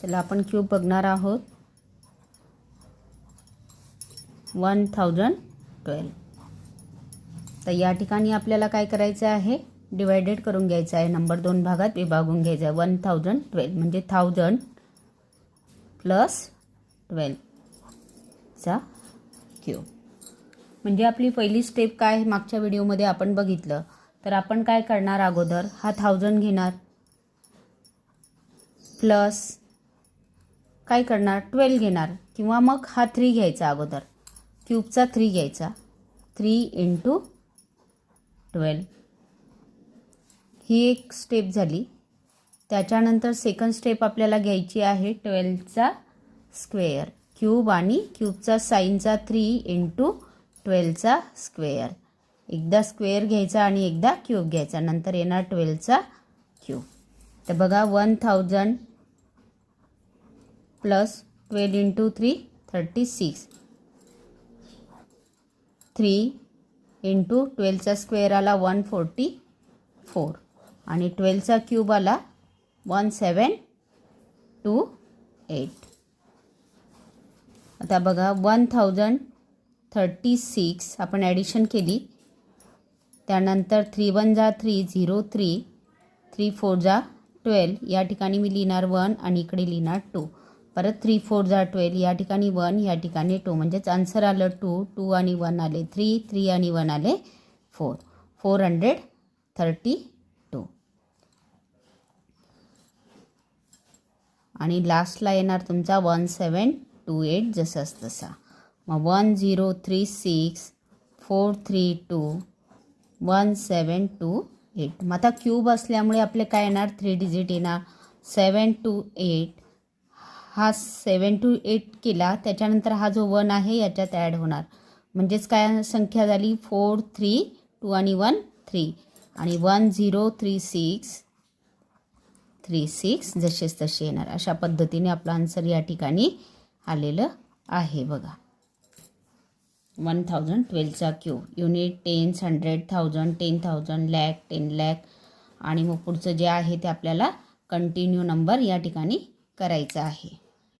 चला आपण क्यूब बघणार आहोत. 1012. तर या ठिकाणी आपल्याला काय करायचं आहे, डिवायडेड करून घ्यायचं आहे, नंबर 2 भागात विभागून घ्यायचं आहे. 1012 म्हणजे 1000 प्लस 12 चा क्यूब. म्हणजे आपली पहिली स्टेप काय मागच्या व्हिडिओमध्ये आपण बघितलं. तर आपण काय करणार, अगोदर हा 1000 घेणार प्लस काय करणार 12 घेणार, किंवा मग हा 3 घ्यायचा, अगोदर क्यूबचा 3 घ्यायचा. 3 × 12 ही एक स्टेप झाली. त्याच्यानंतर सेकंड स्टेप आपल्याला घ्यायची आहे 12चा स्क्वेअर. क्यूब आणि क्यूबचा साईनचा 3 × 12चा स्क्वेअर. एकदा स्क्वेअर घ्यायचा आणि एकदा क्यूब घ्यायचा, नंतर येणार 12चा क्यूब. तर बघा 1000 प्लस 12 × 3 36. 3 × 12चा स्क्वेअर आला 144 आणि 12चा क्यूब आला 1728. आता बघा 1036 आपण ॲडिशन केली. त्यानंतर 3 1 जा 3 0 3 3 4 जा 12. या ठिकाणी मी लिहिणार 1 आणि इकडे लिहिणार 2. परत 3 4 जा 12. या ठिकाणी 1, या ठिकाणी 2. म्हणजेच आन्सर आलं 2. 2 आणि 1 आले 3. 3 आणि 1 आले 4. 432. आणि लास्टला येणार तुमचा 1728 जसंच तसा. मग 1036 432 1728. मग आता क्यूब असल्यामुळे आपले काय येणार, 3 डिजिट येणार. 728. हा 728 केला, त्याच्यानंतर हा जो 1 आहे याच्यात ॲड होणार. म्हणजेच काय संख्या झाली 4 3 2 आणि 1 3. आणि 1036 जसेच तसे येणार. अशा पद्धतीने आपला आन्सर या ठिकाणी आलेलं आहे बघा. 1012चा cube. Unit, tens, 100, 1000, 10,000, lakh, 10 lakh. आणि मग पुढचं जे आहे ते आपल्याला कंटिन्यू नंबर या ठिकाणी करायचं आहे.